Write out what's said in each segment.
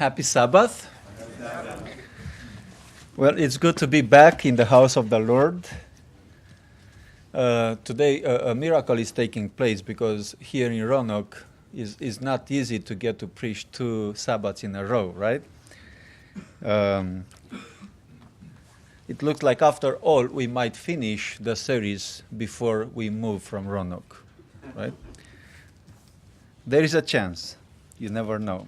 Happy Sabbath. Well, it's good to be back in the house of the Lord. Today, a miracle is taking place because here in Roanoke, it's not easy to get to preach 2 Sabbaths in a row, right? It looks like after all, we might finish the series before we move from Roanoke, right? There is a chance. You never know.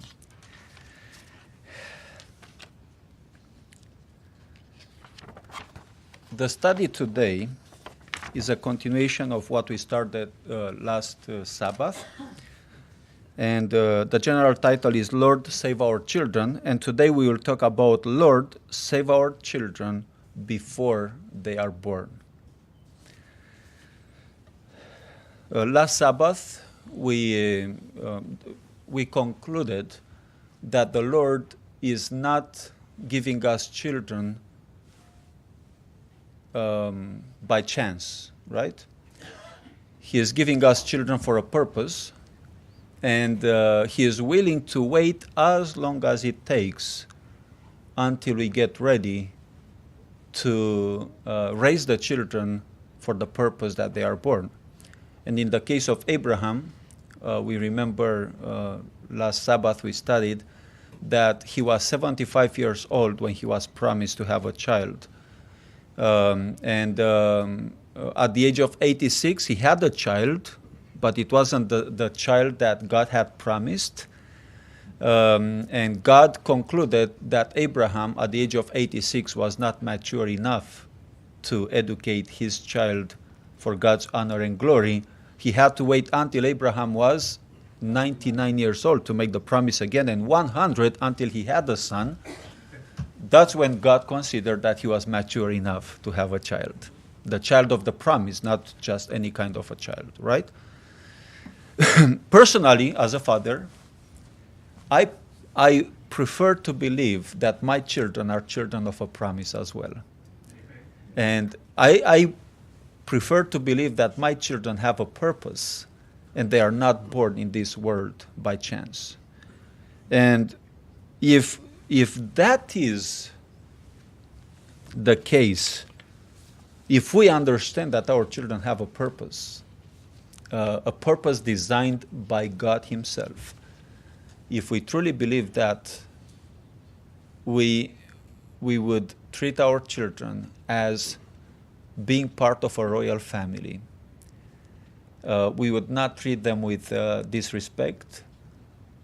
The study today is a continuation of what we started last Sabbath. And the general title is Lord, Save Our Children. And today we will talk about Lord, Save Our Children before they are born. Last Sabbath, we concluded that the Lord is not giving us children by chance, right? He is giving us children for a purpose, and He is willing to wait as long as it takes until we get ready to raise the children for the purpose that they are born. And in the case of Abraham, we remember last Sabbath we studied that he was 75 years old when he was promised to have a child. At the age of 86, he had a child, but it wasn't the child that God had promised. And God concluded that Abraham, at the age of 86, was not mature enough to educate his child for God's honor and glory. He had to wait until Abraham was 99 years old to make the promise again, and 100 until he had a son. That's when God considered that he was mature enough to have a child. The child of the promise, not just any kind of a child, right? Personally, as a father, I prefer to believe that my children are children of a promise as well. And I prefer to believe that my children have a purpose and they are not born in this world by chance. And if that is the case, if we understand that our children have a purpose designed by God Himself, if we truly believe that, we would treat our children as being part of a royal family. We would not treat them with disrespect.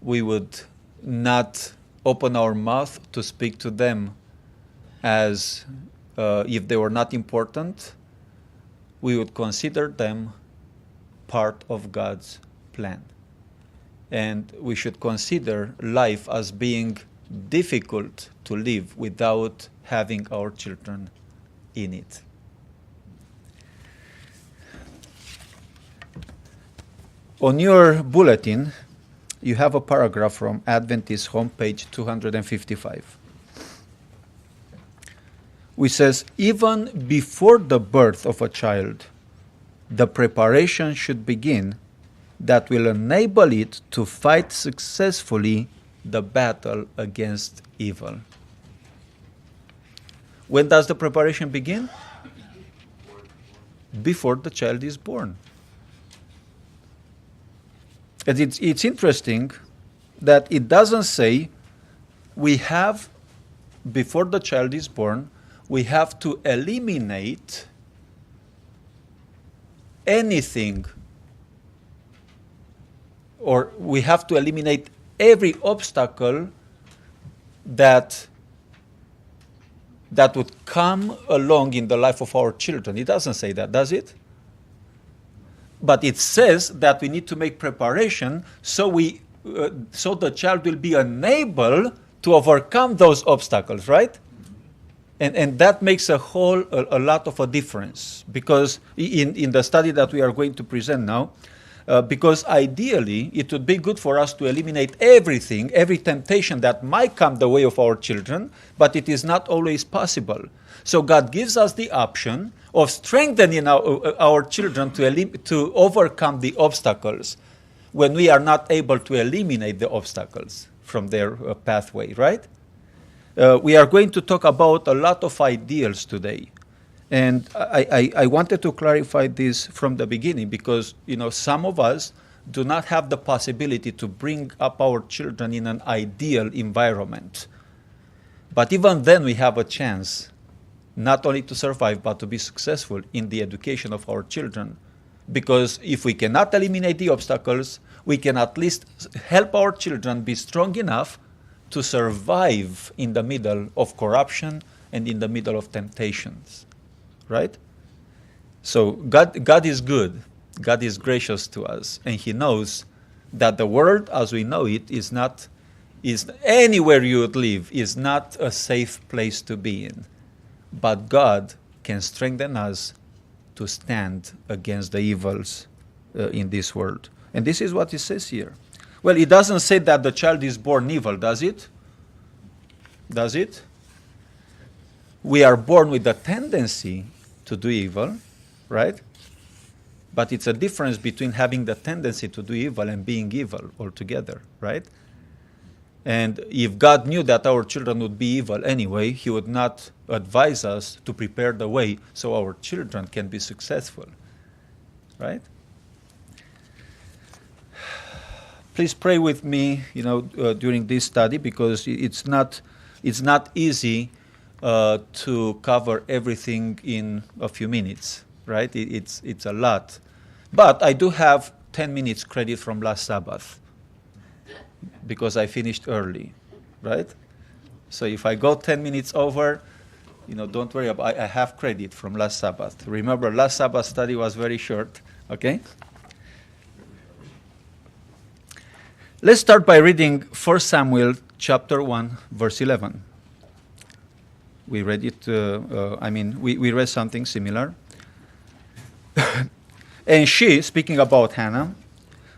We would not open our mouth to speak to them as if they were not important. We would consider them part of God's plan. And we should consider life as being difficult to live without having our children in it. On your bulletin, you have a paragraph from Adventist homepage 255. Which says, even before the birth of a child, the preparation should begin that will enable it to fight successfully the battle against evil. When does the preparation begin? Before the child is born. And it's interesting that it doesn't say we have, before the child is born, we have to eliminate anything, or we have to eliminate every obstacle that would come along in the life of our children. It doesn't say that, does it? But it says that we need to make preparation so the child will be unable to overcome those obstacles, right? And that makes a lot of a difference, because in the study that we are going to present now, because ideally it would be good for us to eliminate everything, every temptation that might come the way of our children, but it is not always possible. So God gives us the option of strengthening our children to overcome the obstacles when we are not able to eliminate the obstacles. from their pathway, right? We are going to talk about a lot of ideals today. And I wanted to clarify this from the beginning because, some of us do not have the possibility to bring up our children in an ideal environment. But even then we have a chance not only to survive but to be successful in the education of our children. Because if we cannot eliminate the obstacles, we can at least help our children be strong enough to survive in the middle of corruption and in the middle of temptations, right? So God is good. God is gracious to us, and He knows that the world as we know it is anywhere you would live, is not a safe place to be in. But God can strengthen us to stand against the evils in this world. And this is what it says here. Well, it doesn't say that the child is born evil, does it? Does it? We are born with the tendency to do evil, right? But it's a difference between having the tendency to do evil and being evil altogether, right? And if God knew that our children would be evil anyway, He would not advise us to prepare the way so our children can be successful, right? Please pray with me, during this study, because it's not easy to cover everything in a few minutes, right? It's a lot. But I do have 10 minutes credit from last Sabbath because I finished early, right? So if I go 10 minutes over, don't worry about I have credit from last Sabbath. Remember, last Sabbath study was very short, okay? Let's start by reading 1 Samuel chapter 1, verse 11. We read it, we read something similar. And she, speaking about Hannah,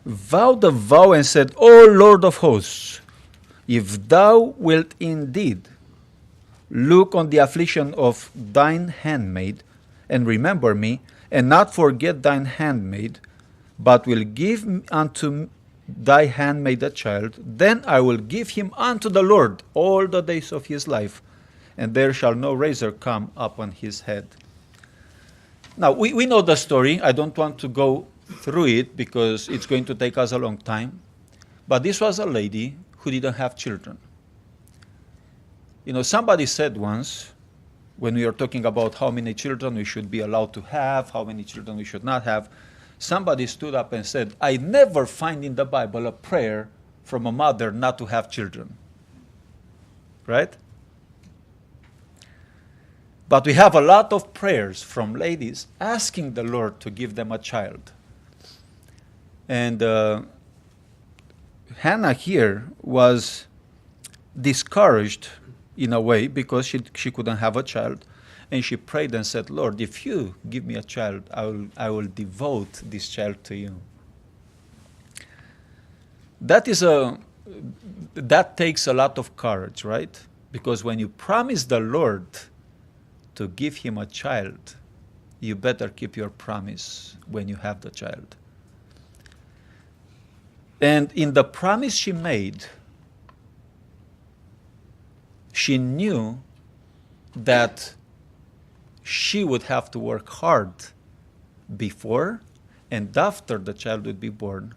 vowed a vow and said, O Lord of hosts, if thou wilt indeed look on the affliction of thine handmaid, and remember me, and not forget thine handmaid, but will give unto thy handmaid a child, then I will give him unto the Lord all the days of his life, and there shall no razor come upon his head. Now, we know the story. I don't want to go through it because it's going to take us a long time. But this was a lady who didn't have children. Somebody said once, when we were talking about how many children we should be allowed to have, how many children we should not have, somebody stood up and said, I never find in the Bible a prayer from a mother not to have children. Right? But we have a lot of prayers from ladies asking the Lord to give them a child. And Hannah here was discouraged in a way because she couldn't have a child. And she prayed and said, Lord, if you give me a child, I will devote this child to you. That takes a lot of courage, right? Because when you promise the Lord to give him a child, you better keep your promise when you have the child. And in the promise she made, she knew that she would have to work hard before and after the child would be born,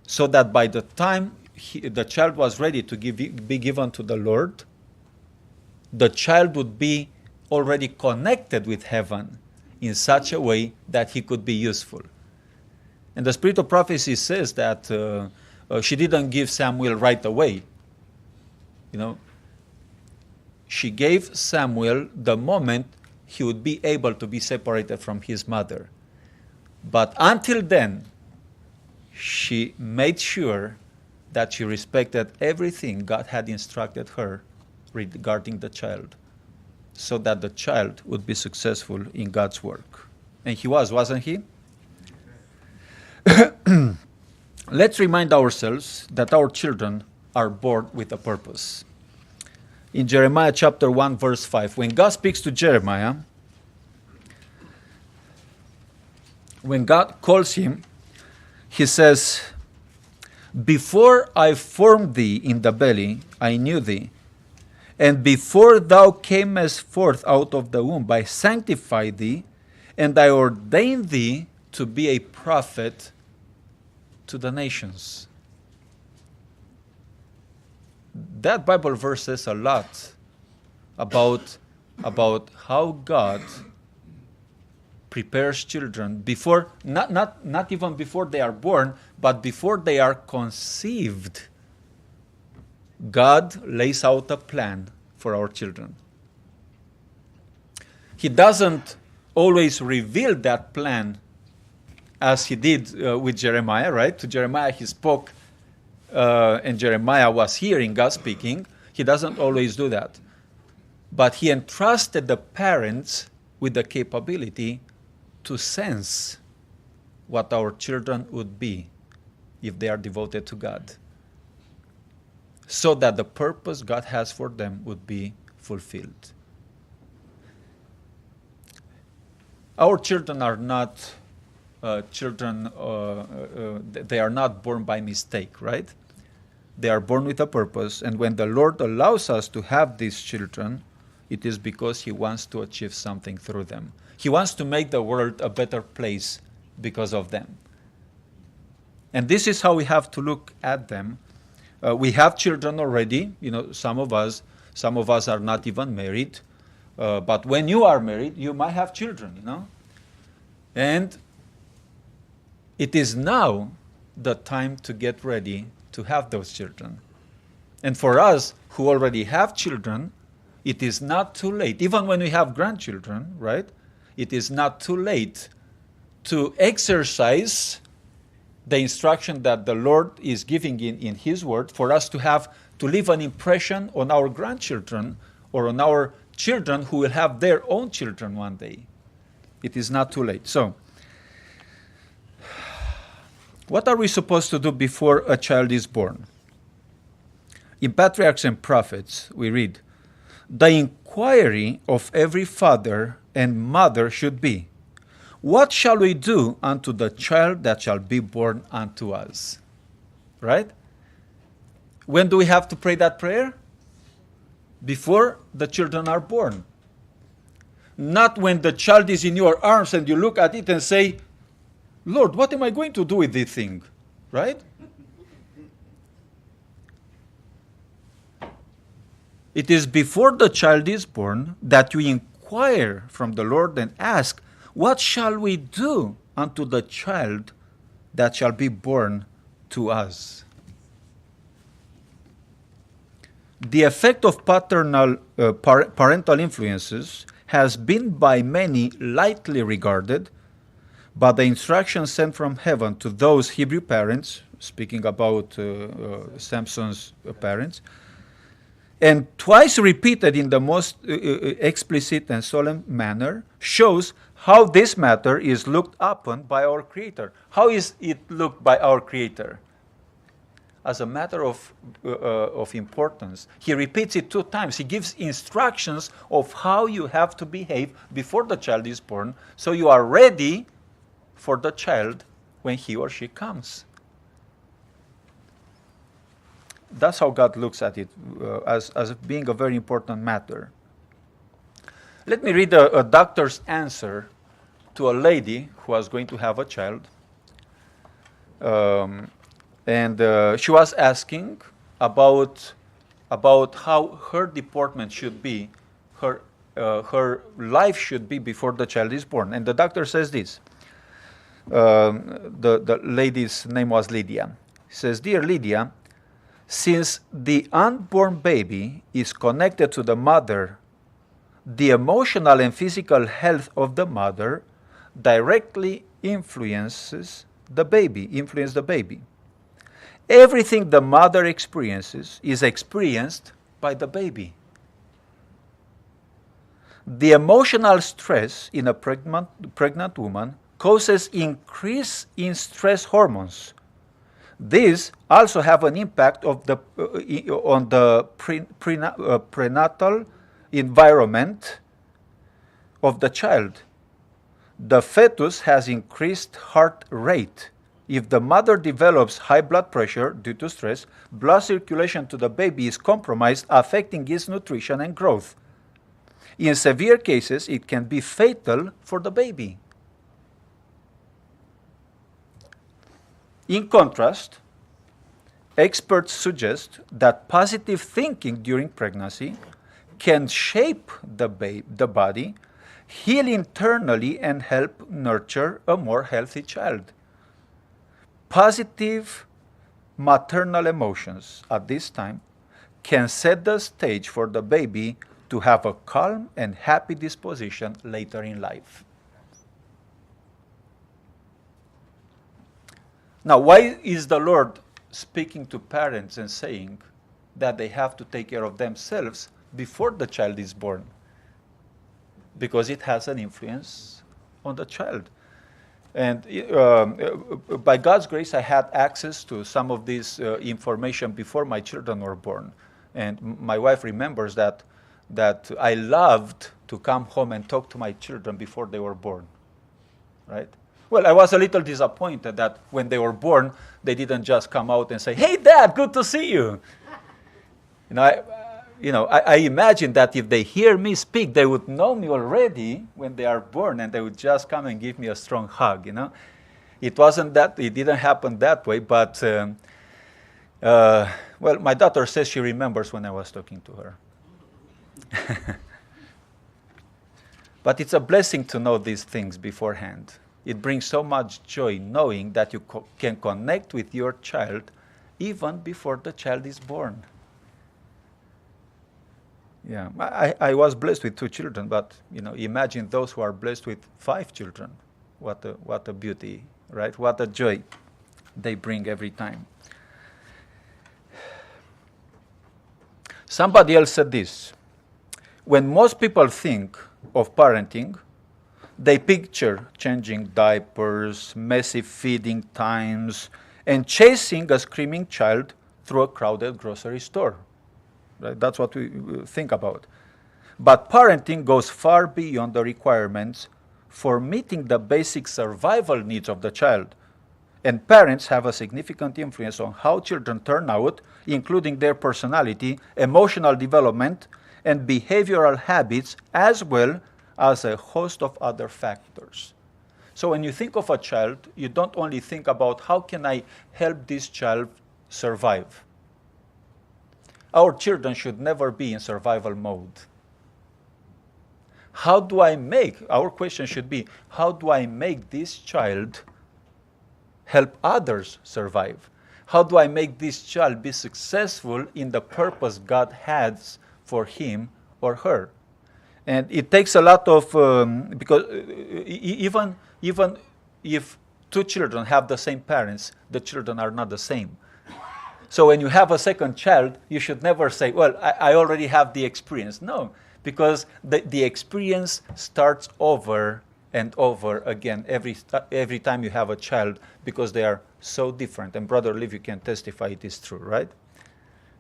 so that by the time the child was ready to be given to the Lord, the child would be already connected with heaven in such a way that he could be useful. And the spirit of prophecy says that she didn't give Samuel right away. She gave Samuel the moment he would be able to be separated from his mother. But until then, she made sure that she respected everything God had instructed her regarding the child, so that the child would be successful in God's work. And he was, wasn't he? Let's remind ourselves that our children are born with a purpose. In Jeremiah chapter 1, verse 5, when God speaks to Jeremiah, when God calls him, he says, Before I formed thee in the belly, I knew thee. And before thou camest forth out of the womb, I sanctified thee, and I ordained thee to be a prophet to the nations. That Bible verse says a lot about how God prepares children before, not even before they are born, but before they are conceived. God lays out a plan for our children. He doesn't always reveal that plan as he did with Jeremiah, right? To Jeremiah he spoke, and Jeremiah was hearing God speaking. He doesn't always do that. But he entrusted the parents with the capability to sense what our children would be if they are devoted to God, so that the purpose God has for them would be fulfilled. Our children are not they are not born by mistake, right? They are born with a purpose, and when the Lord allows us to have these children, it is because He wants to achieve something through them. He wants to make the world a better place because of them. And this is how we have to look at them. We have children already. You know, some of us are not even married. But when you are married, you might have children, you know. And it is now the time to get ready to have those children. And for us who already have children, it is not too late. Even when we have grandchildren, right? It is not too late to exercise the instruction that the Lord is giving in His Word for us to leave an impression on our grandchildren or on our children who will have their own children one day. It is not too late. So, what are we supposed to do before a child is born? In Patriarchs and Prophets, we read, "The inquiry of every father and mother should be, what shall we do unto the child that shall be born unto us?" Right? When do we have to pray that prayer? Before the children are born. Not when the child is in your arms and you look at it and say, "Lord, what am I going to do with this thing?" Right? It is before the child is born that we inquire from the Lord and ask, what shall we do unto the child that shall be born to us? The effect of parental influences has been by many lightly regarded, but the instruction sent from heaven to those Hebrew parents, speaking about Samson's parents, and twice repeated in the most explicit and solemn manner, shows how this matter is looked upon by our Creator. How is it looked by our Creator? As a matter of importance. He repeats it 2 times. He gives instructions of how you have to behave before the child is born, so you are ready for the child when he or she comes. That's how God looks at it, as being a very important matter. Let me read a doctor's answer to a lady who was going to have a child. She was asking about how her deportment should be, her life should be before the child is born. And the doctor says this. The lady's name was Lydia. He says, "Dear Lydia, since the unborn baby is connected to the mother, the emotional and physical health of the mother directly influence the baby. Everything the mother experiences is experienced by the baby. The emotional stress in a pregnant woman causes increase in stress hormones. These also have an impact on the prenatal environment of the child. The fetus has increased heart rate, If the mother develops high blood pressure due to stress, blood circulation to the baby is compromised, affecting its nutrition and growth. In severe cases, it can be fatal for the baby. In contrast, experts suggest that positive thinking during pregnancy can shape the body, heal internally, and help nurture a more healthy child. Positive maternal emotions at this time can set the stage for the baby to have a calm and happy disposition later in life. Now, why is the Lord speaking to parents and saying that they have to take care of themselves before the child is born? Because it has an influence on the child. And by God's grace, I had access to some of this information before my children were born. And my wife remembers that I loved to come home and talk to my children before they were born, right? Well, I was a little disappointed that when they were born, they didn't just come out and say, "Hey, Dad, good to see you." I imagine that if they hear me speak, they would know me already when they are born, and they would just come and give me a strong hug. It didn't happen that way. But well, my daughter says she remembers when I was talking to her. But it's a blessing to know these things beforehand. It brings so much joy knowing that you can connect with your child even before the child is born. Yeah, I was blessed with 2 children, but imagine those who are blessed with 5 children. What a beauty, right? What a joy they bring every time. Somebody else said this: when most people think of parenting, they picture changing diapers, messy feeding times, and chasing a screaming child through a crowded grocery store. Right? That's what we think about. But parenting goes far beyond the requirements for meeting the basic survival needs of the child. And parents have a significant influence on how children turn out, including their personality, emotional development, and behavioral habits, as well as a host of other factors. So when you think of a child, you don't only think about how can I help this child survive. Our children should never be in survival mode. Our question should be, how do I make this child help others survive? How do I make this child be successful in the purpose God has for him or her? And it takes a lot of, because even if 2 children have the same parents, the children are not the same. So when you have a second child, you should never say, well, I already have the experience. No, because the experience starts over and over again every time you have a child, because they are so different. And Brother Liv, you can testify it is true, right?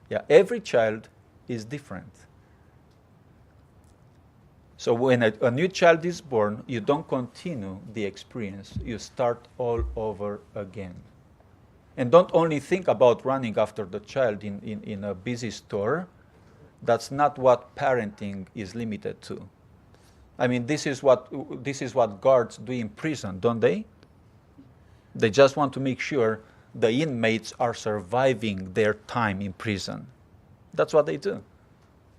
Yeah, every child is different. So when a new child is born, you don't continue the experience. You start all over again. And don't only think about running after the child in a busy store. That's not what parenting is limited to. I mean, this is what guards do in prison, don't they? They just want to make sure the inmates are surviving their time in prison. That's what they do.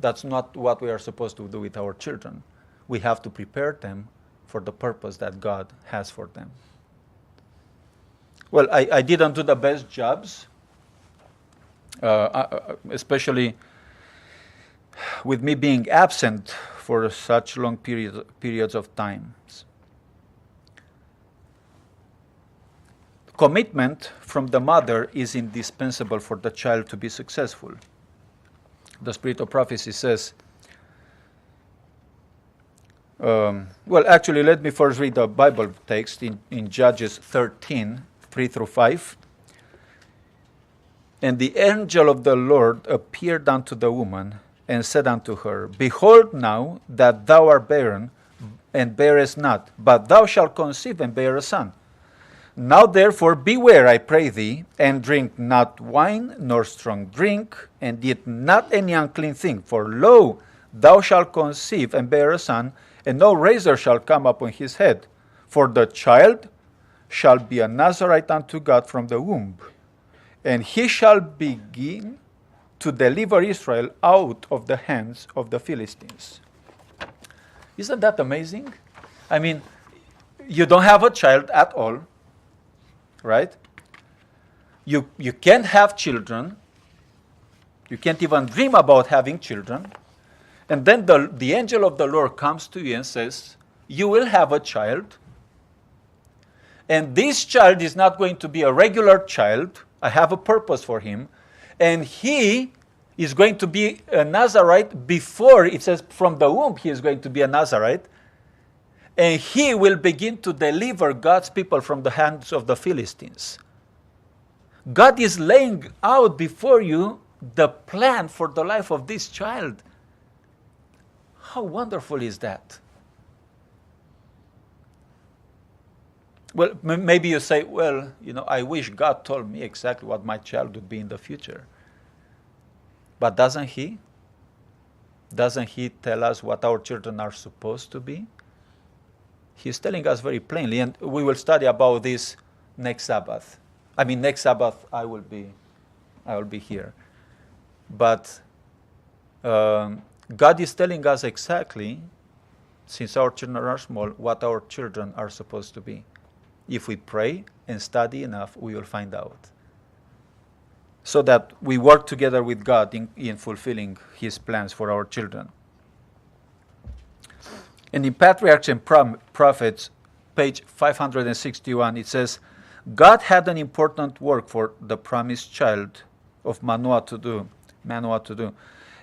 That's not what we are supposed to do with our children. We have to prepare them for the purpose that God has for them. Well, I didn't do the best jobs, especially with me being absent for such long periods of time. Commitment from the mother is indispensable for the child to be successful. The Spirit of Prophecy says, actually, let me first read the Bible text in Judges 13, 3 through 5. And the angel of the Lord appeared unto the woman, and said unto her, Behold now that thou art barren, and bearest not, but thou shalt conceive and bear a son. Now therefore beware, I pray thee, and drink not wine nor strong drink, and eat not any unclean thing. For lo, thou shalt conceive and bear a son, and no razor shall come upon his head. For the child shall be a Nazarite unto God from the womb, and he shall begin to deliver Israel out of the hands of the Philistines. Isn't that amazing? I mean, you don't have a child at all, right? You can't have children. You can't even dream about having children. And then the angel of the Lord comes to you and says, you will have a child. And this child is not going to be a regular child. I have a purpose for him. And he is going to be a Nazarite before, it says from the womb he is going to be a Nazarite. And he will begin to deliver God's people from the hands of the Philistines. God is laying out before you the plan for the life of this child. How wonderful is that? Well, maybe you say, well, I wish God told me exactly what my child would be in the future. But doesn't he? Doesn't he tell us what our children are supposed to be? He's telling us very plainly, and we will study about this next Sabbath. I mean, next Sabbath I will be here. But God is telling us exactly, since our children are small, what our children are supposed to be. If we pray and study enough, we will find out. So that we work together with God in fulfilling his plans for our children. And in Patriarchs and Prophets, page 561, it says, God had an important work for the promised child of Manoah to do.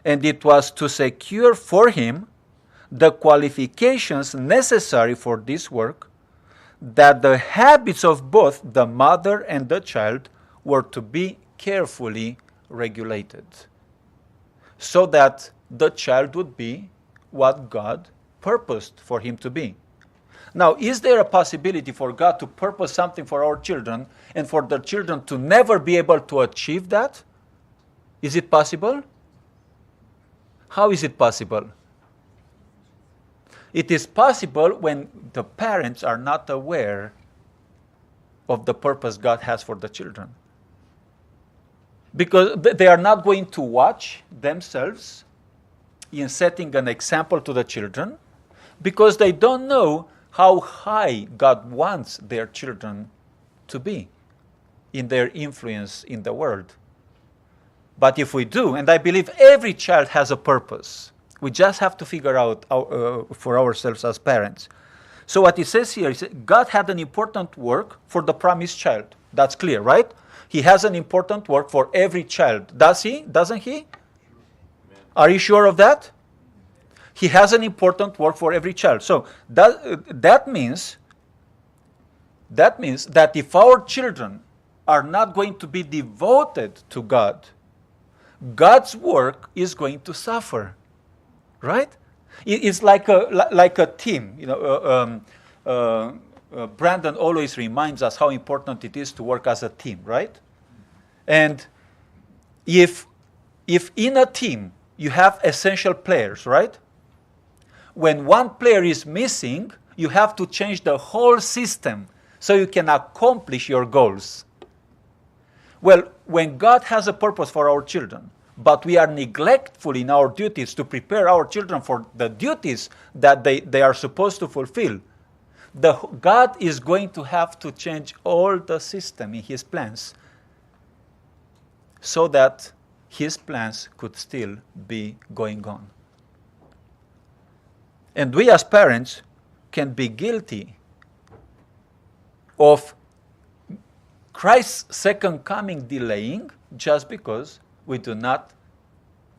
And it was to secure for him the qualifications necessary for this work, that the habits of both the mother and the child were to be carefully regulated, so that the child would be what God purposed for him to be. Now, is there a possibility for God to purpose something for our children and for the children to never be able to achieve that? Is it possible? How is it possible? It is possible when the parents are not aware of the purpose God has for the children. Because they are not going to watch themselves in setting an example to the children, because they don't know how high God wants their children to be in their influence in the world. But if we do, and I believe every child has a purpose, we just have to figure out for ourselves as parents. So what it says here is God had an important work for the promised child. That's clear, right? He has an important work for every child. Does he? Doesn't he? Are you sure of that? He has an important work for every child. So that means that if our children are not going to be devoted to God, God's work is going to suffer, right? It's like a team. Brandon always reminds us how important it is to work as a team, right? And if in a team you have essential players, right? When one player is missing, you have to change the whole system so you can accomplish your goals. Well, when God has a purpose for our children, but we are neglectful in our duties to prepare our children for the duties that they are supposed to fulfill, God is going to have to change all the system in his plans so that his plans could still be going on. And we as parents can be guilty of Christ's second coming delaying just because we do not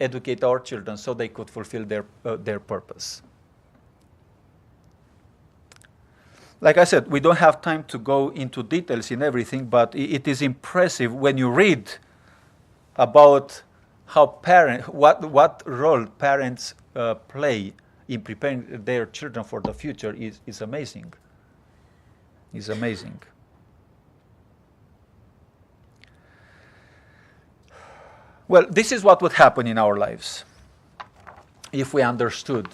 educate our children so they could fulfill their purpose. Like I said, we don't have time to go into details in everything, but it is impressive when you read about how what role parents play in preparing their children for the future is amazing. It's amazing. Well, this is what would happen in our lives if we understood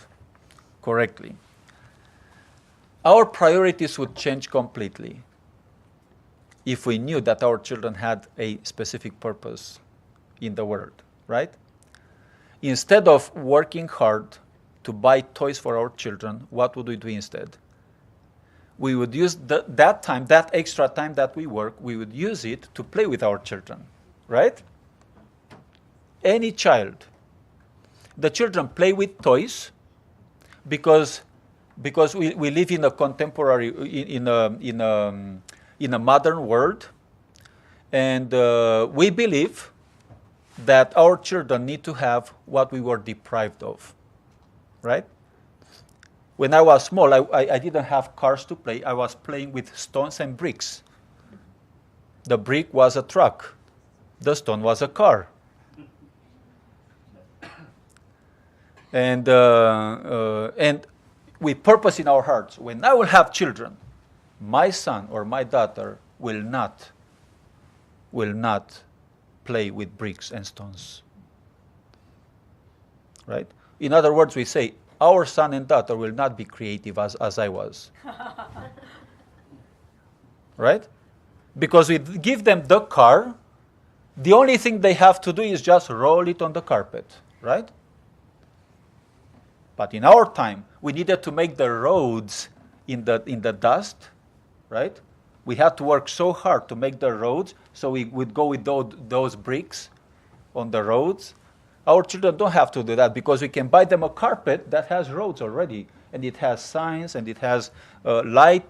correctly. Our priorities would change completely if we knew that our children had a specific purpose in the world, right? Instead of working hard to buy toys for our children, what would we do instead? We would use that time, that extra time that we work, we would use it to play with our children, right? Any child. The children play with toys because we live in a contemporary, in a modern world, and we believe that our children need to have what we were deprived of, right? When I was small, I didn't have cars to play. I was playing with stones and bricks. The brick was a truck. The stone was a car. And we purpose in our hearts, when I will have children, my son or my daughter will not play with bricks and stones. Right? In other words, we say, our son and daughter will not be creative as I was. Right? Because we give them the car, the only thing they have to do is just roll it on the carpet. Right? But in our time, we needed to make the roads in the dust, right? We had to work so hard to make the roads, so we would go with those bricks on the roads. Our children don't have to do that because we can buy them a carpet that has roads already, and it has signs, and it has light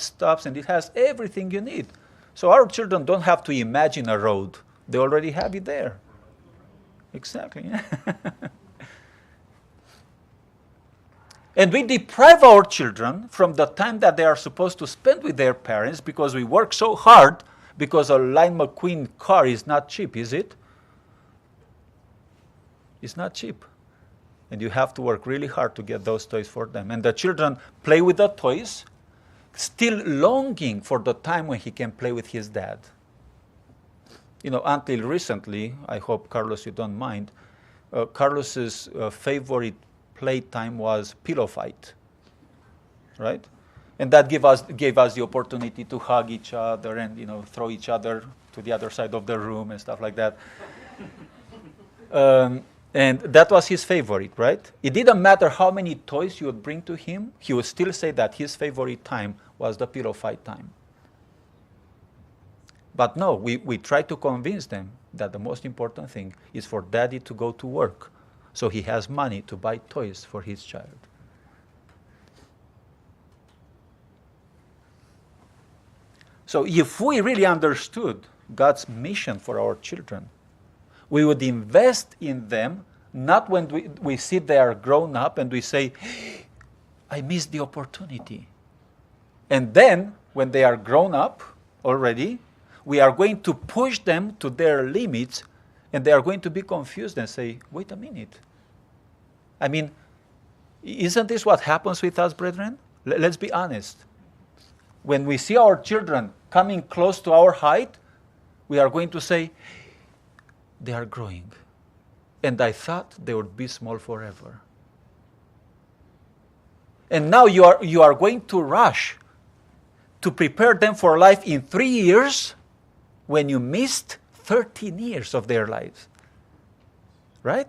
stops, and it has everything you need. So our children don't have to imagine a road; they already have it there. Exactly. And we deprive our children from the time that they are supposed to spend with their parents because we work so hard, because a Line McQueen car is not cheap, is it? It's not cheap. And you have to work really hard to get those toys for them. And the children play with the toys, still longing for the time when he can play with his dad. You know, until recently, I hope, Carlos, you don't mind, Carlos's favorite playtime was pillow fight, right? And that gave us the opportunity to hug each other and, you know, throw each other to the other side of the room and stuff like that. And that was his favorite, right? It didn't matter how many toys you would bring to him, he would still say that his favorite time was the pillow fight time. But no, we tried to convince them that the most important thing is for daddy to go to work, so he has money to buy toys for his child. So if we really understood God's mission for our children, we would invest in them, not when we see they are grown up and we say, I missed the opportunity. And then, when they are grown up already, we are going to push them to their limits, and they are going to be confused and say, wait a minute. I mean, isn't this what happens with us, brethren? Let's be honest. When we see our children coming close to our height, we are going to say, they are growing. And I thought they would be small forever. And now you are going to rush to prepare them for life in 3 years when you missed 13 years of their lives. Right?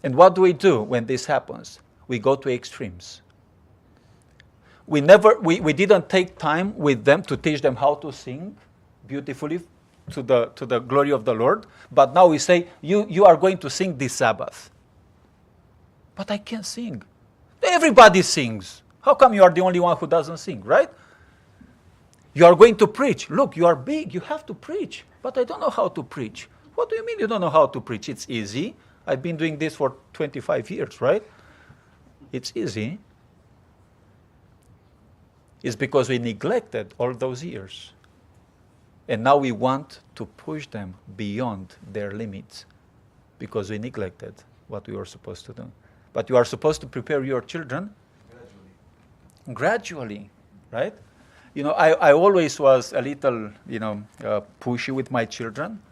And what do we do when this happens? We go to extremes. We didn't take time with them to teach them how to sing beautifully to the glory of the Lord, but now we say, you are going to sing this Sabbath. But I can't sing. Everybody sings. How come you are the only one who doesn't sing, right? You are going to preach. Look, you are big, you have to preach. But I don't know how to preach. What do you mean you don't know how to preach? It's easy. I've been doing this for 25 years, right? It's easy. It's because we neglected all those years. And now we want to push them beyond their limits because we neglected what we were supposed to do. But you are supposed to prepare your children gradually, right? You know, I always was a little, pushy with my children.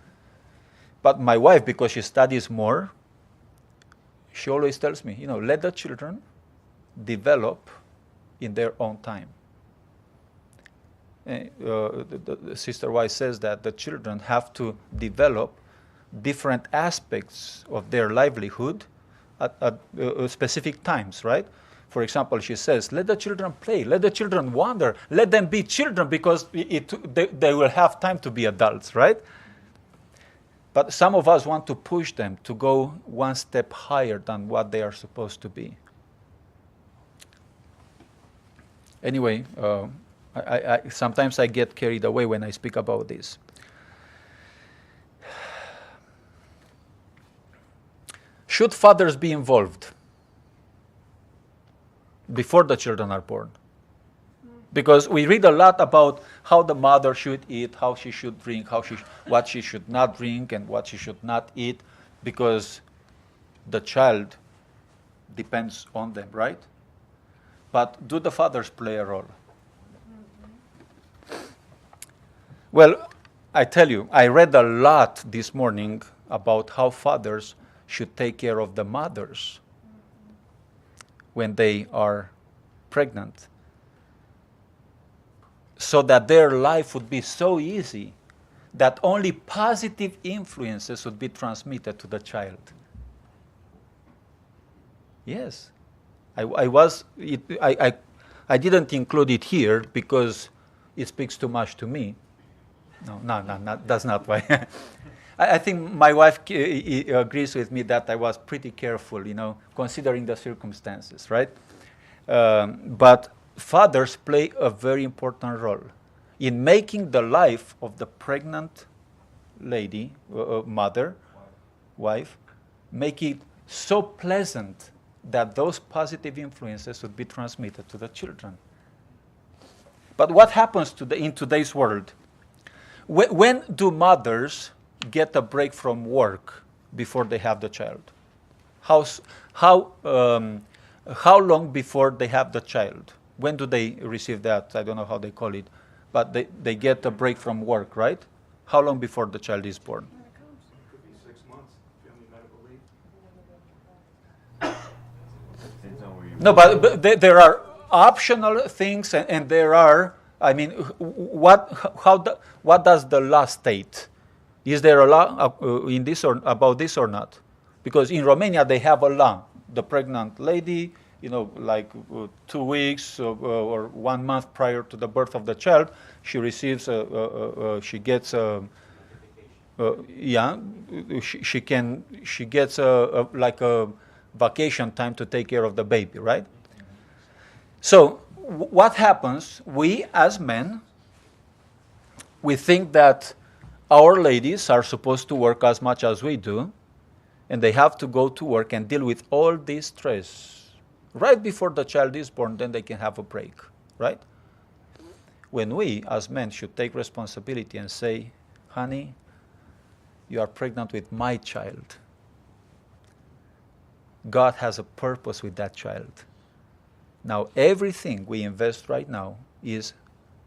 But my wife, because she studies more, she always tells me, let the children develop in their own time. The Sister Wise says that the children have to develop different aspects of their livelihood at specific times, right? For example, she says, let the children play, let the children wander, let them be children, because they will have time to be adults, right? But some of us want to push them to go one step higher than what they are supposed to be. Anyway, sometimes I get carried away when I speak about this. Should fathers be involved before the children are born? Because we read a lot about how the mother should eat, how she should drink, what she should not drink, and what she should not eat, because the child depends on them, right? But do the fathers play a role? Well, I tell you, I read a lot this morning about how fathers should take care of the mothers when they are pregnant, so that their life would be so easy that only positive influences would be transmitted to the child. Yes. I didn't include it here because it speaks too much to me. No, that's not why. I think my wife agrees with me that I was pretty careful, considering the circumstances, right? But fathers play a very important role in making the life of the pregnant lady, wife, make it so pleasant that those positive influences would be transmitted to the children. But what happens in today's world? When do mothers get a break from work before they have the child? How long before they have the child? When do they receive that? I don't know how they call it, but they get a break from work, right? How long before the child is born? It could be 6 months, family medical leave. No, but there are optional things, and there are, what does the law state? Is there a law in this or about this or not? Because in Romania they have a law. The pregnant lady, 2 weeks or 1 month prior to the birth of the child, she receives she gets she gets a vacation time to take care of the baby, right? So what happens? We as men, we think that our ladies are supposed to work as much as we do, and they have to go to work and deal with all this stress right before the child is born, then they can have a break, right? When we as men should take responsibility and say, honey, you are pregnant with my child. God has a purpose with that child. Now, everything we invest right now is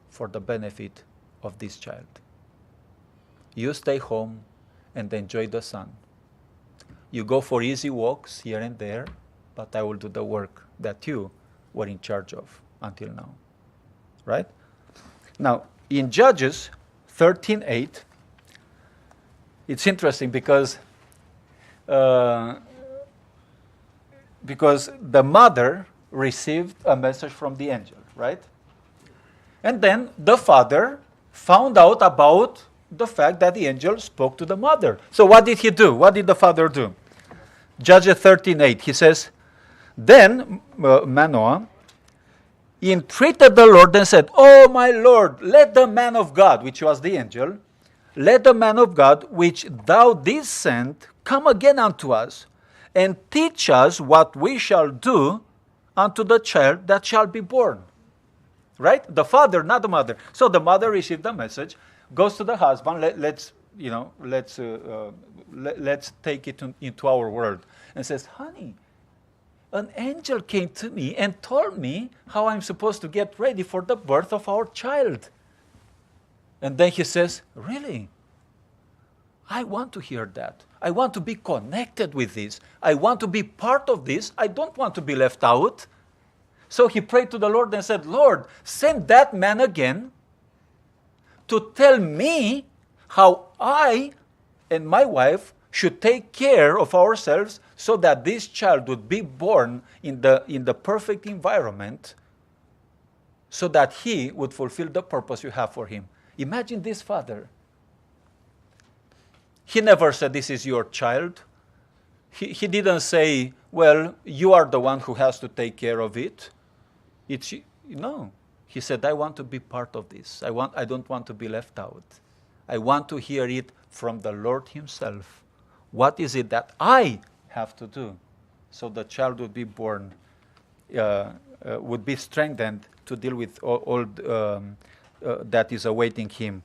for the benefit of this child. You stay home and enjoy the sun. You go for easy walks here and there, but I will do the work that you were in charge of until now. Right? Now, in Judges 13:8, it's interesting because the mother received a message from the angel, right? And then the father found out about the fact that the angel spoke to the mother. So what did he do? What did the father do? Judges 13:8, he says, then Manoah entreated the Lord and said, oh my Lord, let the man of God, which was the angel, let the man of God, which thou didst send, come again unto us, and teach us what we shall do unto the child that shall be born. Right? The father, not the mother. So the mother received the message, goes to the husband. Let's take it into our world, and says, honey, an angel came to me and told me how I'm supposed to get ready for the birth of our child. And then he says, really? I want to hear that. I want to be connected with this. I want to be part of this. I don't want to be left out. So he prayed to the Lord and said, Lord, send that man again to tell me how I and my wife should take care of ourselves so that this child would be born in the perfect environment so that he would fulfill the purpose you have for him. Imagine this father. He never said, this is your child. He didn't say, well, you are the one who has to take care of it. No. He said, I want to be part of this. I don't want to be left out. I want to hear it from the Lord himself. What is it that I have to do so the child would be born, would be strengthened to deal with all that is awaiting him?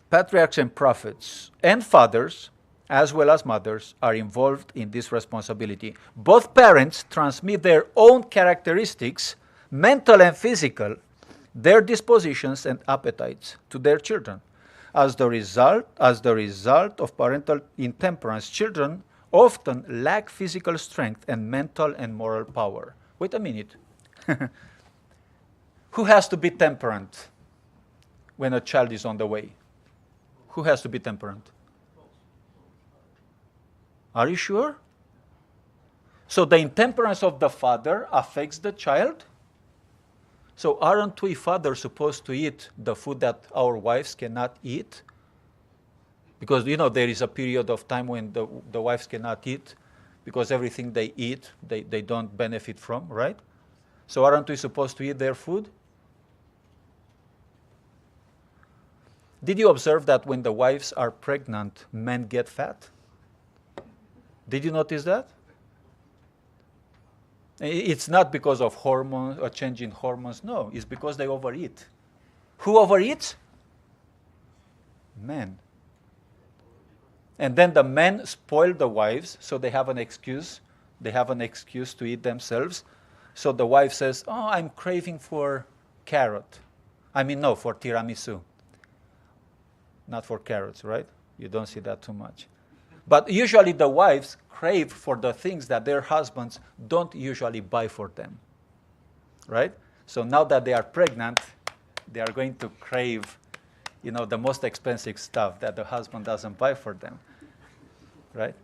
Patriarchs and prophets and fathers, as well as mothers, are involved in this responsibility. Both parents transmit their own characteristics, mental and physical, their dispositions and appetites to their children. As the result of parental intemperance, children often lack physical strength and mental and moral power. Wait a minute. Who has to be temperate when a child is on the way? Who has to be temperate? Are you sure? So the intemperance of the father affects the child? So aren't we fathers supposed to eat the food that our wives cannot eat? Because, there is a period of time when the wives cannot eat because everything they eat, they don't benefit from, right? So aren't we supposed to eat their food? Did you observe that when the wives are pregnant, men get fat? Did you notice that? It's not because of hormones or change in hormones. No, it's because they overeat. Who overeats? Men. And then the men spoil the wives, so they have an excuse. They have an excuse to eat themselves. So the wife says, oh, I'm craving for carrot. For tiramisu. Not for carrots, right? You don't see that too much. But usually the wives crave for the things that their husbands don't usually buy for them, right? So now that they are pregnant, they are going to crave, the most expensive stuff that the husband doesn't buy for them, right?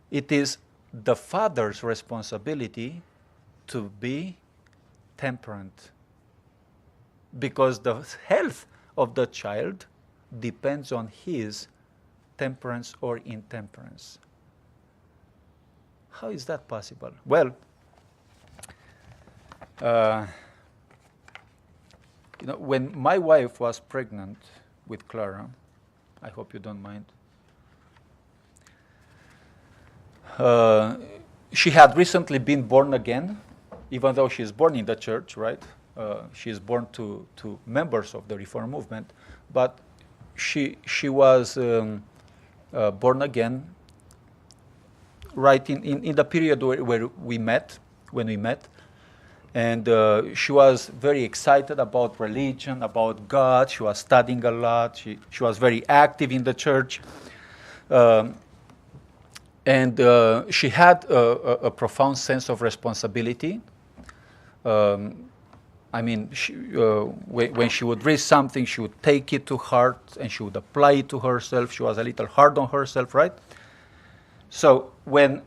It is the father's responsibility to be temperate, because the health of the child depends on his temperance or intemperance. How is that possible? Well, when my wife was pregnant with Clara, I hope you don't mind, she had recently been born again, even though she is born in the church, right? She is born to members of the Reform movement, but she was born again right in the period when we met, and she was very excited about religion, about God. She was studying a lot. She was very active in the church, and she had a profound sense of responsibility. When she would read something, she would take it to heart and she would apply it to herself. She was a little hard on herself, right? So when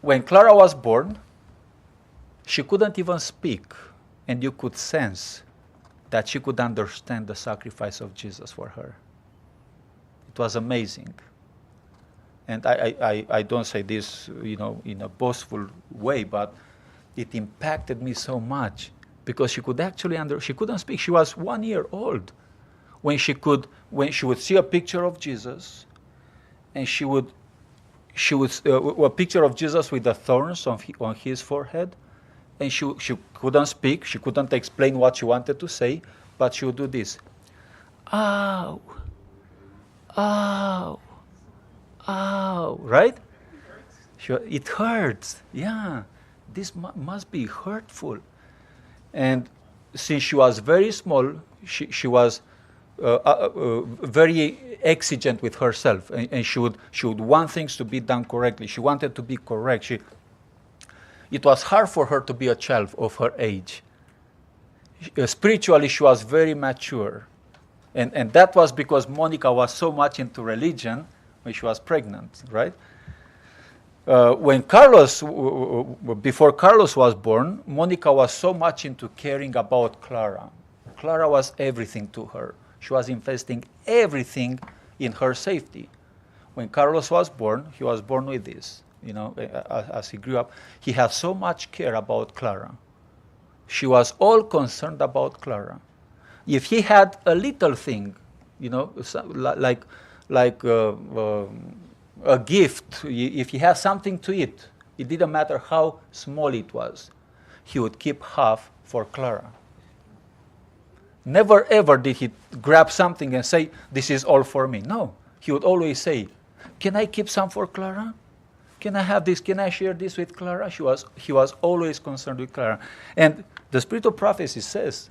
Clara was born, she couldn't even speak, and you could sense that she could understand the sacrifice of Jesus for her. It was amazing. And I don't say this, in a boastful way, but it impacted me so much because she could actually she couldn't speak. She was 1 year old when she would see a picture of Jesus, and she would a picture of Jesus with the thorns on his forehead, and she couldn't speak. She couldn't explain what she wanted to say, but she would do this. Ow, ow, ow, right? It hurts, yeah. this must be hurtful. And since she was very small, she was very exigent with herself, and she would want things to be done correctly. She wanted to be correct. It was hard for her to be a child of her age. Spiritually, she was very mature. And that was because Monica was so much into religion when she was pregnant, right? When Carlos, before Carlos was born, Monica was so much into caring about Clara. Clara was everything to her. She was investing everything in her safety. When Carlos was born, he was born with this. You know, as he grew up, he had so much care about Clara. She was all concerned about Clara. If he had a little thing, you know, like a gift, if he had something to eat, it didn't matter how small it was, he would keep half for Clara. Never ever did he grab something and say, this is all for me. No, he would always say, can I keep some for Clara? Can I have this? Can I share this with Clara? He was always concerned with Clara. And the spirit of prophecy says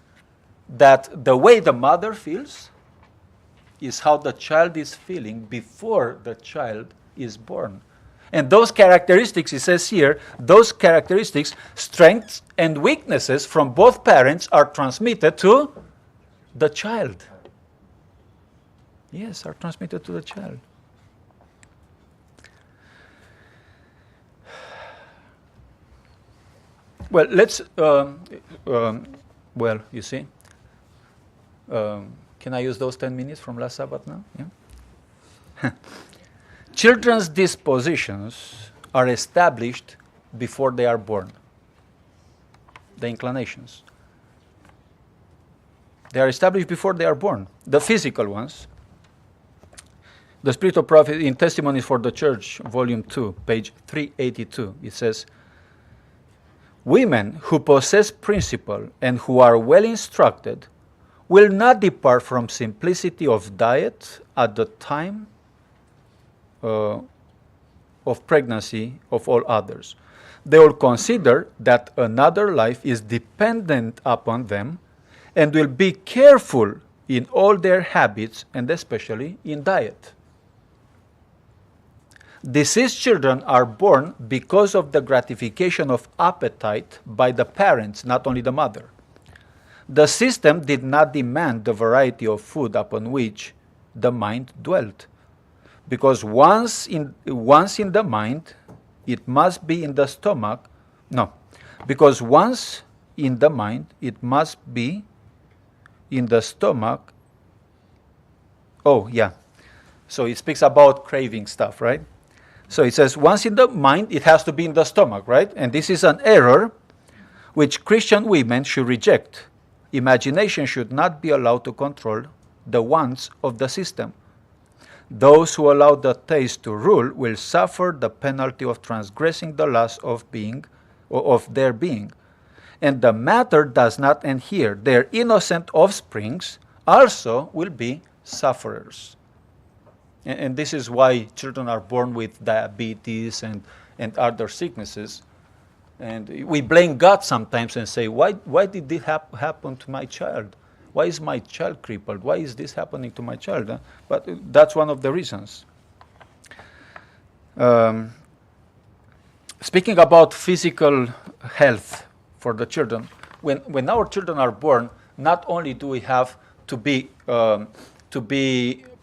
that the way the mother feels is how the child is feeling before the child is born. And those characteristics, it says here, those characteristics, strengths and weaknesses from both parents are transmitted to the child. Yes, are transmitted to the child. Well, let's, well, you see, can I use those 10 minutes from last Sabbath now? Yeah. Children's dispositions are established before they are born. The inclinations. They are established before they are born. The physical ones. The Spirit of Prophecy in Testimonies for the Church, Volume 2, page 382, it says, women who possess principle and who are well instructed will not depart from simplicity of diet at the time of pregnancy of all others. They will consider that another life is dependent upon them and will be careful in all their habits and especially in diet. Deceased children are born because of the gratification of appetite by the parents, not only the mother. The system did not demand the variety of food upon which the mind dwelt, because once in the mind, it must be in the stomach. No, because once in the mind, it must be in the stomach. Oh, yeah. So it speaks about craving stuff, right? So it says, once in the mind, it has to be in the stomach, right? And this is an error which Christian women should reject. Imagination should not be allowed to control the wants of the system. Those who allow the taste to rule will suffer the penalty of transgressing the laws of being, or of their being. And the matter does not end here. Their innocent offsprings also will be sufferers. And this is why children are born with diabetes and other sicknesses. And we blame God sometimes and say, why did this happen to my child? Why is my child crippled? Why is this happening to my child? But that's one of the reasons. Speaking about physical health for the children, when our children are born, not only do we have to be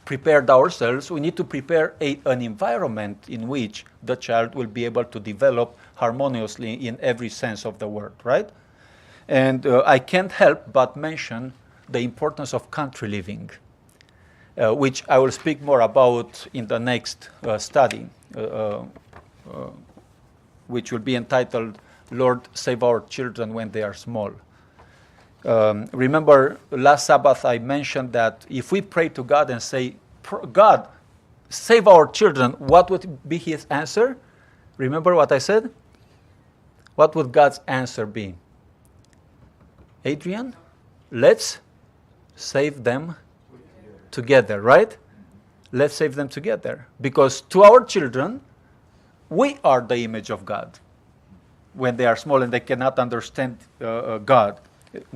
prepared ourselves, we need to prepare an environment in which the child will be able to develop harmoniously in every sense of the word, right? And I can't help but mention the importance of country living, which I will speak more about in the next study, which will be entitled, Lord, Save Our Children When They Are Small. Remember, last Sabbath I mentioned that if we pray to God and say, God, save our children, what would be his answer? Remember what I said? What would God's answer be? Adrian, let's save them together, right? Let's save them together. Because to our children, we are the image of God. when they are small and they cannot understand God.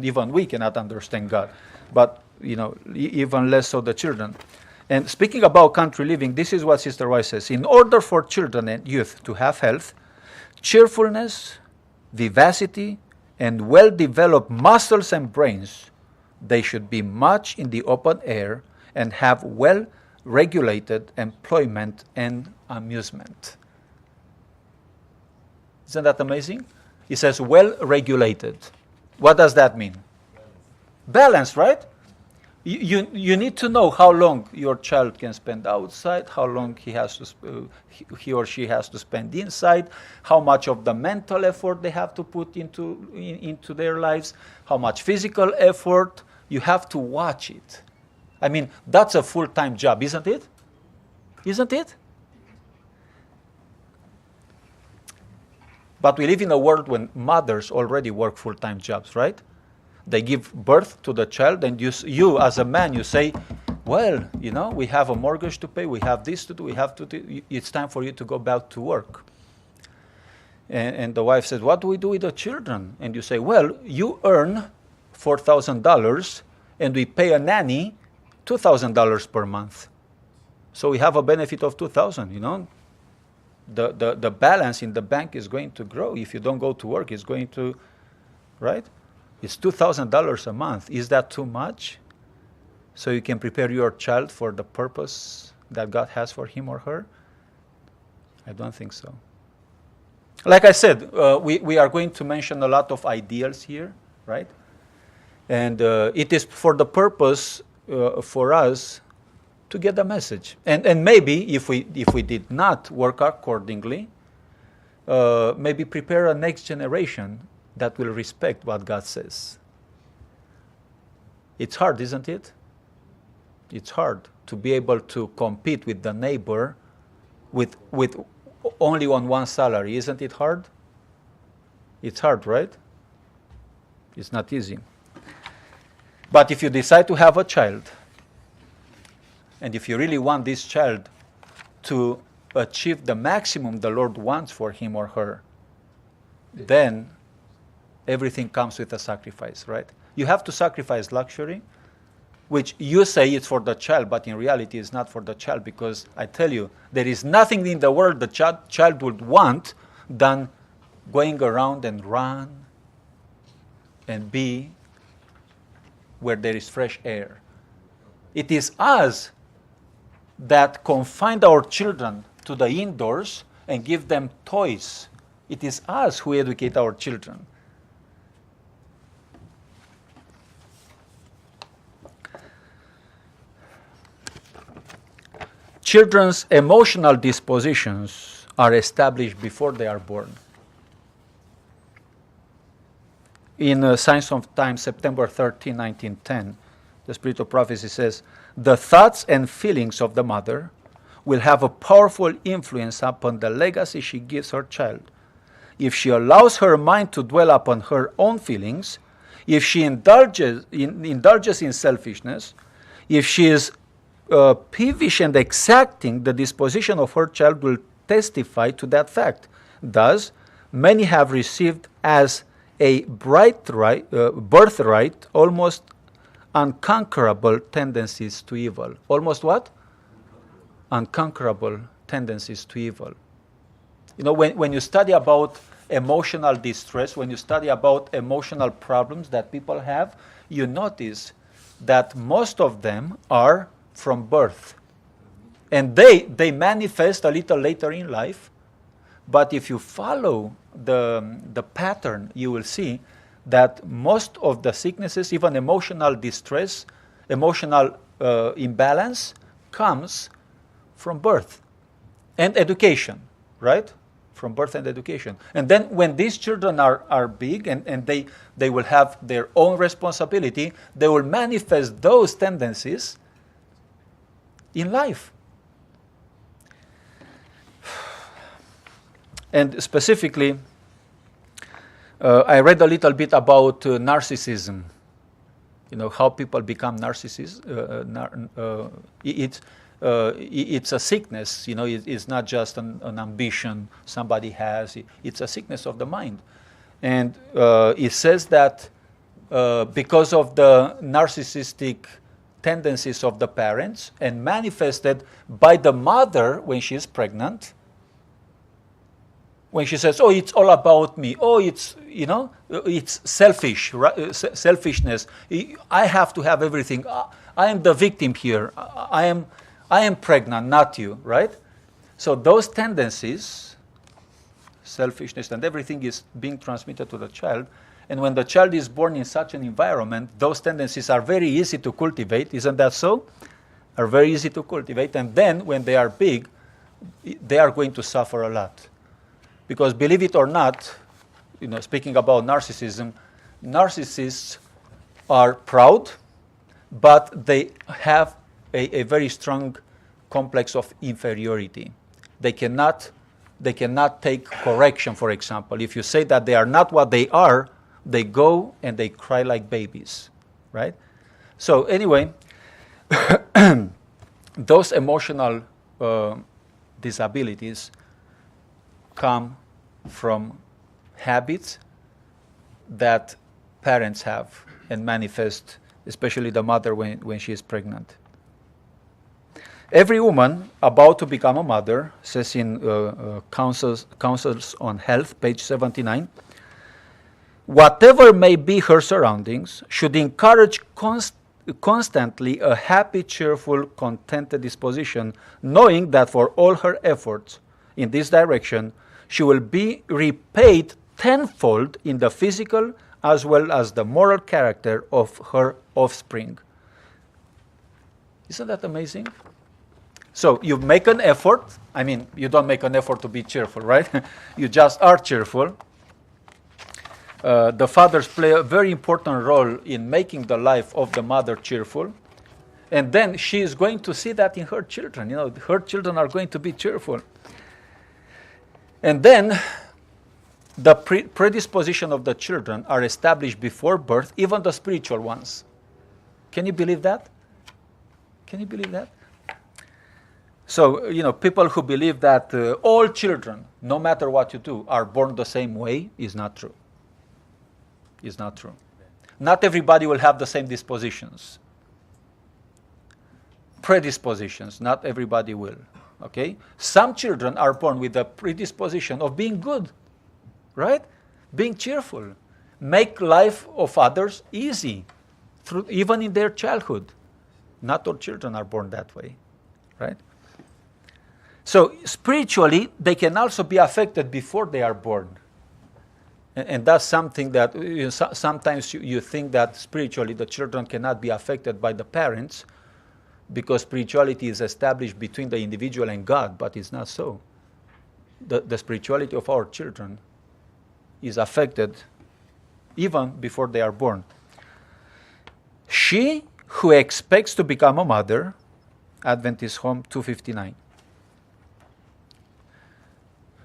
Even we cannot understand God, but even less so the children. And speaking about country living, this is what Sister White says. In order for children and youth to have health, cheerfulness, vivacity, and well-developed muscles and brains, they should be much in the open air and have well-regulated employment and amusement. Isn't that amazing? It says well-regulated. What does that mean? Balanced, right? You need to know how long your child can spend outside, how long he or she has to spend inside, how much of the mental effort they have to put into their lives, how much physical effort. You have to watch it. I mean, that's a full-time job, isn't it? Isn't it? But we live in a world when mothers already work full-time jobs, right? They give birth to the child, and you as a man, you say, well, we have a mortgage to pay, we have this to do, it's time for you to go back to work. And the wife says, what do we do with the children? And you say, well, you earn $4,000, and we pay a nanny $2,000 per month. So we have a benefit of $2,000, The balance in the bank is going to grow. If you don't go to work, it's going to, right? It's $2,000 a month. Is that too much? So you can prepare your child for the purpose that God has for him or her? I don't think so. Like I said, we are going to mention a lot of ideals here, right? And it is for the purpose for us to get the message. And maybe if we did not work accordingly, maybe prepare a next generation that will respect what God says. It's hard, isn't it? It's hard to be able to compete with the neighbor with only on one salary. Isn't it hard? It's hard, right? It's not easy. But if you decide to have a child, and if you really want this child to achieve the maximum the Lord wants for him or her, then everything comes with a sacrifice, right? You have to sacrifice luxury, which you say it's for the child, but in reality it's not for the child, because I tell you, there is nothing in the world the child would want than going around and run and be where there is fresh air. It is us that confine our children to the indoors and give them toys. It is us who educate our children. Children's emotional dispositions are established before they are born. In Signs of Time, September 13, 1910, the Spirit of Prophecy says, the thoughts and feelings of the mother will have a powerful influence upon the legacy she gives her child. If she allows her mind to dwell upon her own feelings, if she indulges in selfishness, if she is peevish and exacting, the disposition of her child will testify to that fact. Thus, many have received as a birthright almost unconquerable tendencies to evil. Almost what? Unconquerable tendencies to evil. When you study about emotional distress, when you study about emotional problems that people have, you notice that most of them are from birth. And they manifest a little later in life, but if you follow the pattern, you will see that most of the sicknesses, even emotional distress, emotional imbalance, comes from birth and education, right? From birth and education. And then when these children are big and they will have their own responsibility, they will manifest those tendencies in life. And specifically, I read a little bit about narcissism. How people become narcissists. it's a sickness. It's not just an ambition somebody has. It's a sickness of the mind. And it says that because of the narcissistic tendencies of the parents and manifested by the mother when she is pregnant, when she says, oh, it's all about me. Oh, it's selfish, right? Selfishness. I have to have everything. I am the victim here. I am pregnant, not you, right? So those tendencies, selfishness and everything, is being transmitted to the child. And when the child is born in such an environment, those tendencies are very easy to cultivate. Isn't that so? Are very easy to cultivate. And then when they are big, they are going to suffer a lot. Because believe it or not, speaking about narcissism, narcissists are proud, but they have a very strong complex of inferiority. They cannot take correction, for example. If you say that they are not what they are, they go and they cry like babies, right? So anyway, those emotional disabilities come from habits that parents have and manifest, especially the mother when she is pregnant. Every woman about to become a mother, says in Counsels on Health, page 79, whatever may be her surroundings, should encourage constantly a happy, cheerful, contented disposition, knowing that for all her efforts in this direction, she will be repaid tenfold in the physical as well as the moral character of her offspring. Isn't that amazing? So you make an effort. I mean, you don't make an effort to be cheerful, right? You just are cheerful. The fathers play a very important role in making the life of the mother cheerful. And then she is going to see that in her children. Her children are going to be cheerful. And then the predisposition of the children are established before birth, even the spiritual ones. Can you believe that? Can you believe that? So, people who believe that all children, no matter what you do, are born the same way is not true. Is not true. Not everybody will have the same dispositions. Predispositions, not everybody will. Okay? Some children are born with the predisposition of being good, right? Being cheerful. Make life of others easy, even in their childhood. Not all children are born that way, right? So spiritually, they can also be affected before they are born. And that's something that sometimes you think that spiritually the children cannot be affected by the parents, because spirituality is established between the individual and God, but it's not so. The spirituality of our children is affected even before they are born. She who expects to become a mother, Adventist Home 259,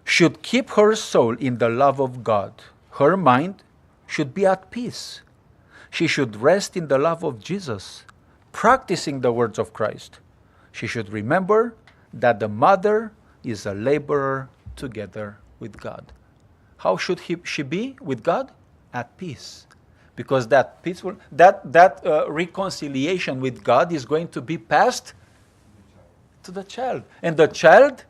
should keep her soul in the love of God. Her mind should be at peace. She should rest in the love of Jesus, practicing the words of Christ. She should remember that the mother is a laborer together with God. How should she be with God? At peace. Because that peaceful, reconciliation with God is going to be passed to the child. And the child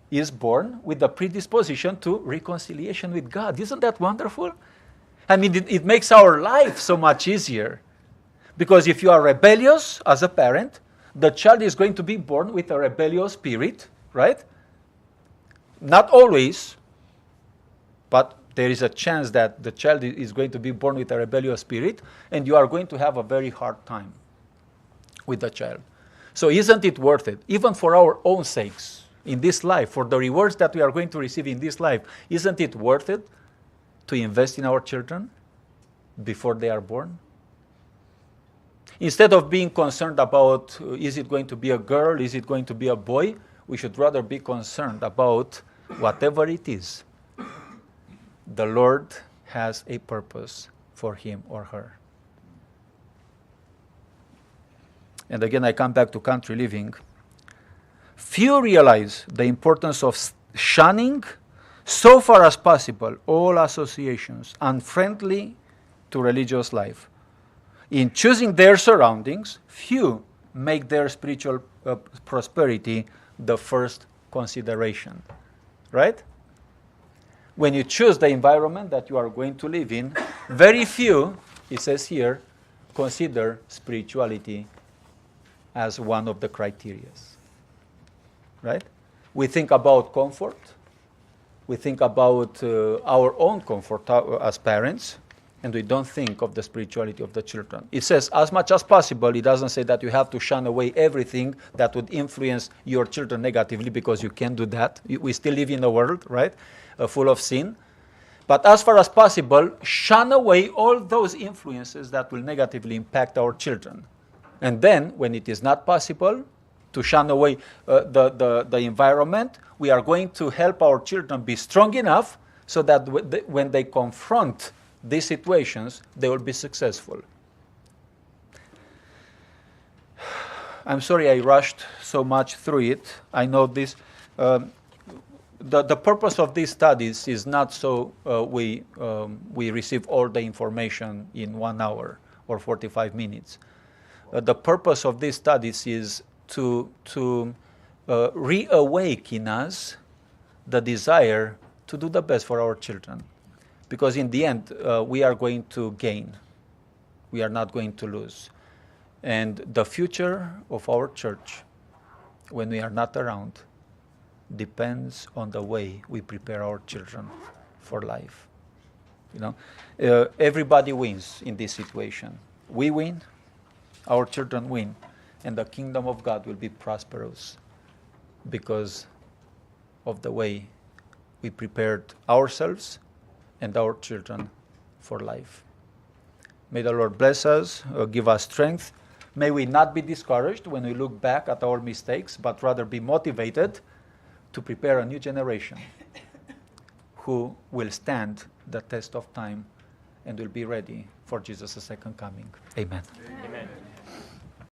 is born with the predisposition to reconciliation with God. Isn't that wonderful? I mean, it makes our life so much easier. Because if you are rebellious as a parent, the child is going to be born with a rebellious spirit, right? Not always, but there is a chance that the child is going to be born with a rebellious spirit, and you are going to have a very hard time with the child. So isn't it worth it, even for our own sakes, in this life, for the rewards that we are going to receive in this life, isn't it worth it to invest in our children before they are born? Instead of being concerned about, is it going to be a girl, is it going to be a boy, we should rather be concerned about whatever it is. The Lord has a purpose for him or her. And again, I come back to country living. Few realize the importance of shunning, so far as possible, all associations unfriendly to religious life. In choosing their surroundings, few make their spiritual prosperity the first consideration, right? When you choose the environment that you are going to live in, very few, it says here, consider spirituality as one of the criteria, right? We think about comfort. We think about our own comfort as parents, and we don't think of the spirituality of the children. It says, as much as possible. It doesn't say that you have to shun away everything that would influence your children negatively, because you can't do that. We still live in a world, right, full of sin. But as far as possible, shun away all those influences that will negatively impact our children. And then, when it is not possible to shun away the environment, we are going to help our children be strong enough so that when they confront these situations, they will be successful. I'm sorry I rushed so much through it. I know this. The purpose of these studies is not so we receive all the information in 1 hour or 45 minutes. The purpose of these studies is to reawaken us the desire to do the best for our children. Because in the end, we are going to gain. We are not going to lose. And the future of our church, when we are not around, depends on the way we prepare our children for life. You know, everybody wins in this situation. We win, our children win, and the kingdom of God will be prosperous because of the way we prepared ourselves and our children for life. May the Lord bless us, give us strength. May we not be discouraged when we look back at our mistakes, but rather be motivated to prepare a new generation who will stand the test of time and will be ready for Jesus' second coming. Amen. Amen.